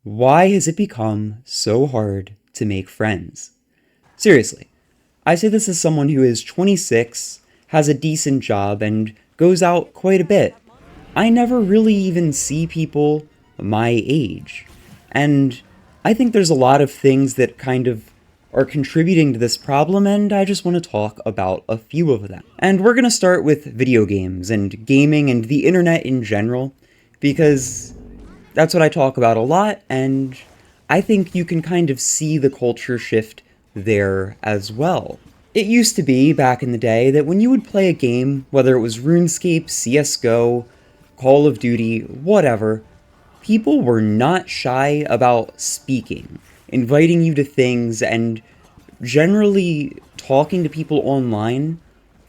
Why has it become so hard to make friends? Seriously, I say this as someone who is 26, has a decent job, and goes out quite a bit. I never really even see people my age. And I think there's a lot of things that kind of are contributing to this problem, and I just want to talk about a few of them. And we're going to start with video games and gaming and the internet in general, because that's what I talk about a lot, and I think you can kind of see the culture shift there as well. It used to be, back in the day, that when you would play a game, whether it was RuneScape, CSGO, Call of Duty, whatever, people were not shy about speaking, inviting you to things, and generally talking to people online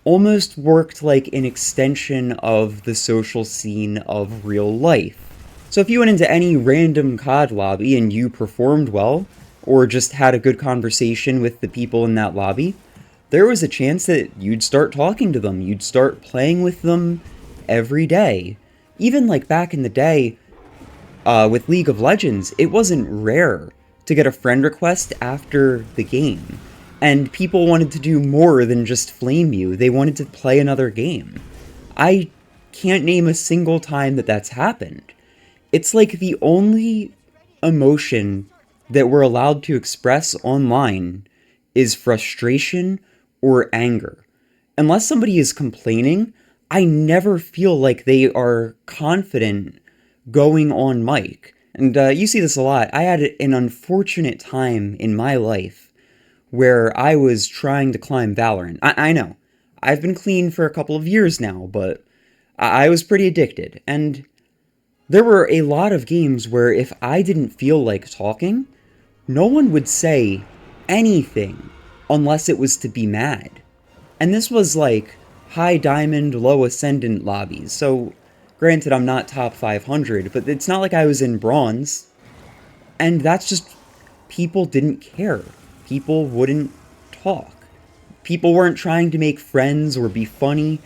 almost worked like an extension of the social scene of real life. So if you went into any random COD lobby and you performed well, or just had a good conversation with the people in that lobby, there was a chance that you'd start talking to them, you'd start playing with them every day. Even like back in the day, with League of Legends, it wasn't rare to get a friend request after the game. And people wanted to do more than just flame you, they wanted to play another game. I can't name a single time that that's happened. It's like the only emotion that we're allowed to express online is frustration or anger. Unless somebody is complaining, I never feel like they are confident going on mic. And you see this a lot. I had an unfortunate time in my life where I was trying to climb Valorant. I know. I've been clean for a couple of years now, but I was pretty addicted. And there were a lot of games where if I didn't feel like talking, no one would say anything unless it was to be mad. And this was like high diamond, low ascendant lobbies, so granted I'm not top 500, but it's not like I was in bronze. And that's just, people didn't care. People wouldn't talk. People weren't trying to make friends or be funny.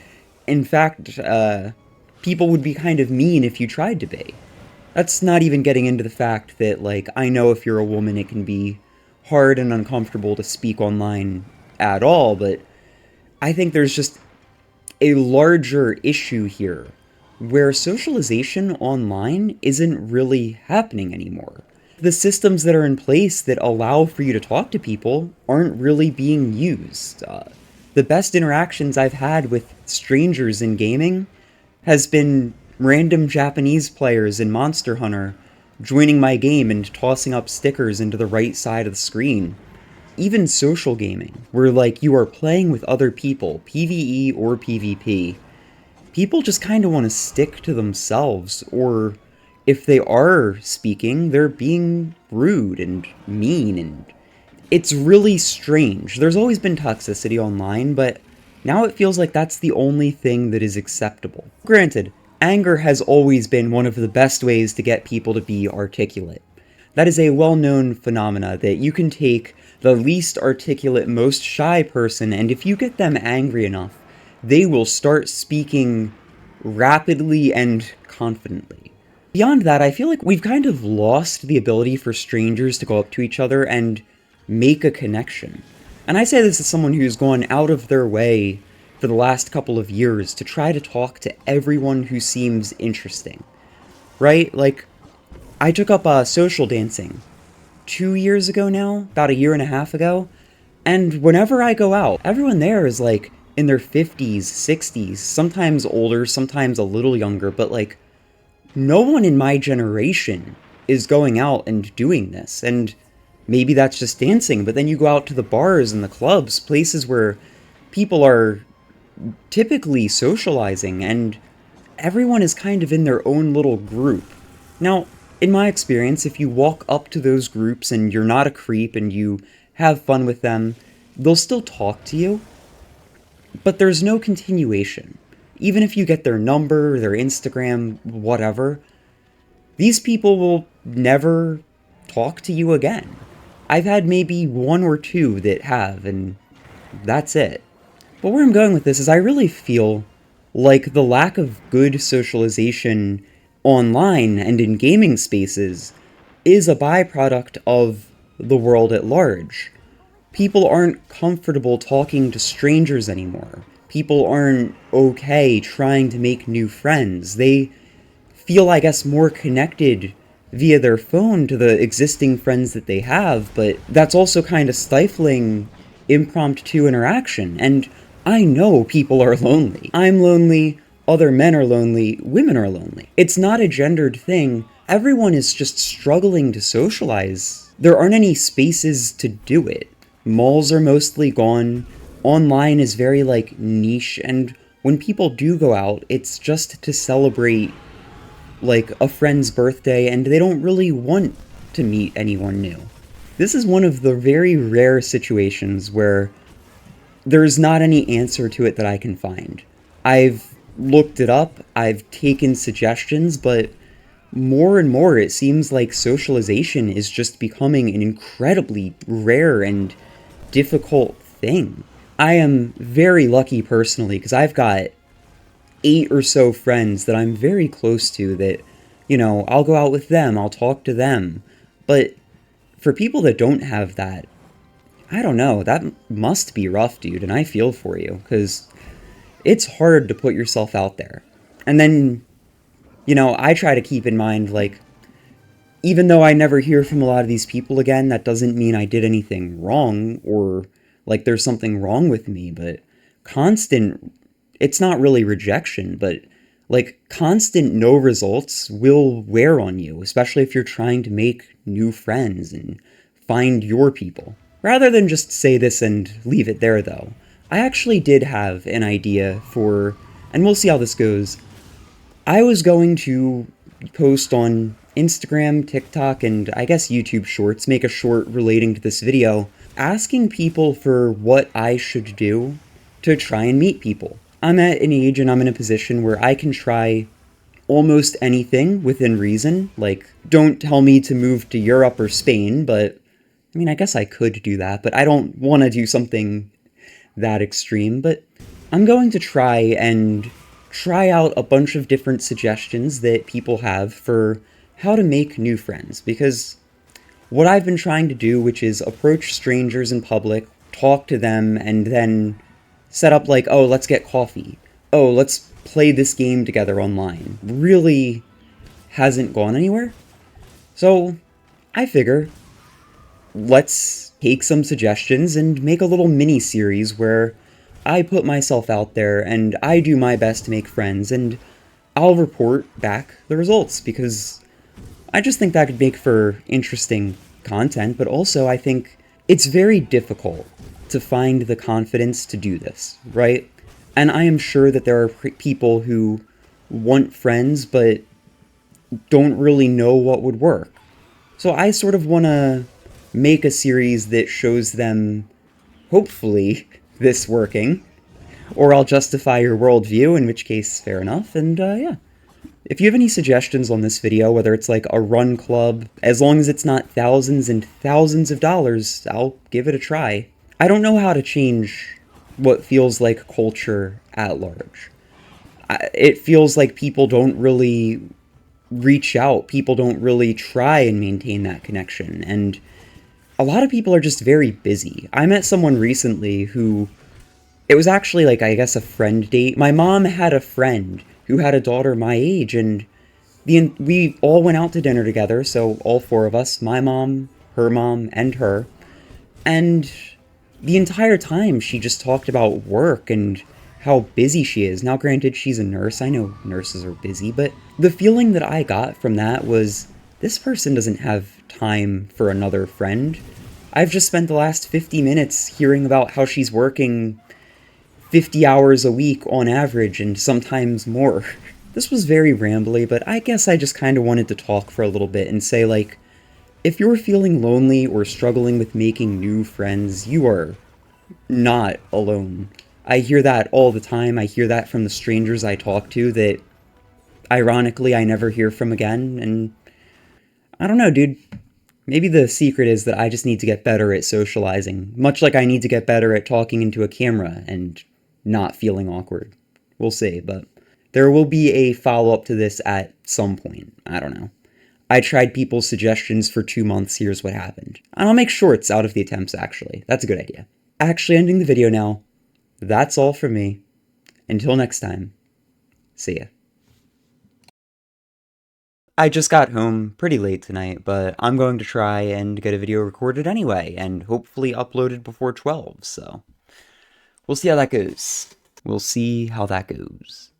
In fact, people would be kind of mean if you tried to be. That's not even getting into the fact that, like, I know if you're a woman it can be hard and uncomfortable to speak online at all, but I think there's just a larger issue here where socialization online isn't really happening anymore. The systems that are in place that allow for you to talk to people aren't really being used. The best interactions I've had with strangers in gaming has been random Japanese players in Monster Hunter joining my game and tossing up stickers into the right side of the screen. Even social gaming, where like you are playing with other people, PvE or PvP, people just kind of want to stick to themselves, or if they are speaking, they're being rude and mean, and it's really strange. There's always been toxicity online, but now it feels like that's the only thing that is acceptable. Granted, anger has always been one of the best ways to get people to be articulate. That is a well-known phenomena that you can take the least articulate, most shy person, and if you get them angry enough, they will start speaking rapidly and confidently. Beyond that, I feel like we've kind of lost the ability for strangers to go up to each other and make a connection. And I say this as someone who's gone out of their way for the last couple of years to try to talk to everyone who seems interesting. Right? Like, I took up social dancing 2 years ago now, about a year and a half ago, and whenever I go out, everyone there is like in their 50s, 60s, sometimes older, sometimes a little younger, but like, no one in my generation is going out and doing this, and maybe that's just dancing, but then you go out to the bars and the clubs, places where people are typically socializing, and everyone is kind of in their own little group. Now, in my experience, if you walk up to those groups and you're not a creep and you have fun with them, they'll still talk to you, but there's no continuation. Even if you get their number, their Instagram, whatever, these people will never talk to you again. I've had maybe one or two that have, and that's it. But where I'm going with this is I really feel like the lack of good socialization online and in gaming spaces is a byproduct of the world at large. People aren't comfortable talking to strangers anymore. People aren't okay trying to make new friends. They feel, I guess, more connected via their phone to the existing friends that they have, but that's also kind of stifling impromptu interaction. And I know people are lonely. I'm lonely, other men are lonely, women are lonely. It's not a gendered thing. Everyone is just struggling to socialize. There aren't any spaces to do it. Malls are mostly gone. Online is very, like, niche, and when people do go out, it's just to celebrate, like, a friend's birthday, and they don't really want to meet anyone new. This is one of the very rare situations where there's not any answer to it that I can find. I've looked it up, I've taken suggestions, but more and more it seems like socialization is just becoming an incredibly rare and difficult thing. I am very lucky personally because I've got 8 or so friends that I'm very close to that, I'll go out with them, I'll talk to them. But for people that don't have that, I don't know, that must be rough, dude, and I feel for you, because it's hard to put yourself out there. And then, I try to keep in mind, like, even though I never hear from a lot of these people again, that doesn't mean I did anything wrong, or, like, there's something wrong with me, but constant, it's not really rejection, but, like, constant no results will wear on you, especially if you're trying to make new friends and find your people. Rather than just say this and leave it there, though, I actually did have an idea for, and we'll see how this goes. I was going to post on Instagram, TikTok, and I guess YouTube Shorts, make a short relating to this video, asking people for what I should do to try and meet people. I'm at an age and I'm in a position where I can try almost anything within reason. Like, don't tell me to move to Europe or Spain, but I mean, I guess I could do that, but I don't want to do something that extreme. But I'm going to try out a bunch of different suggestions that people have for how to make new friends, because what I've been trying to do, which is approach strangers in public, talk to them, and then set up like, oh, let's get coffee. Oh, let's play this game together online, really hasn't gone anywhere. So I figure, let's take some suggestions and make a little mini-series where I put myself out there and I do my best to make friends, and I'll report back the results, because I just think that could make for interesting content, but also I think it's very difficult to find the confidence to do this, right? And I am sure that there are people who want friends but don't really know what would work. So I sort of want to make a series that shows them, hopefully, this working, or I'll justify your worldview, in which case, fair enough, and yeah. If you have any suggestions on this video, whether it's like a run club, as long as it's not thousands and thousands of dollars, I'll give it a try. I don't know how to change what feels like culture at large. It feels like people don't really reach out, people don't really try and maintain that connection, and a lot of people are just very busy. I met someone recently who, it was actually like, I guess, a friend date. My mom had a friend who had a daughter my age, and we all went out to dinner together, so all 4 of us, my mom, and her, and the entire time she just talked about work and how busy she is. Now, granted, she's a nurse, I know nurses are busy, but the feeling that I got from that was, this person doesn't have time for another friend. I've just spent the last 50 minutes hearing about how she's working 50 hours a week on average, and sometimes more. This was very rambly, but I guess I just kind of wanted to talk for a little bit and say, like, if you're feeling lonely or struggling with making new friends, you are not alone. I hear that all the time. I hear that from the strangers I talk to that, ironically, I never hear from again, and I don't know, dude. Maybe the secret is that I just need to get better at socializing, much like I need to get better at talking into a camera and not feeling awkward. We'll see, but there will be a follow-up to this at some point. I don't know. I tried people's suggestions for 2 months, here's what happened. And I'll make shorts out of the attempts, actually. That's a good idea. Actually ending the video now. That's all from me. Until next time. See ya. I just got home pretty late tonight, but I'm going to try and get a video recorded anyway, and hopefully uploaded before 12, so we'll see how that goes. We'll see how that goes.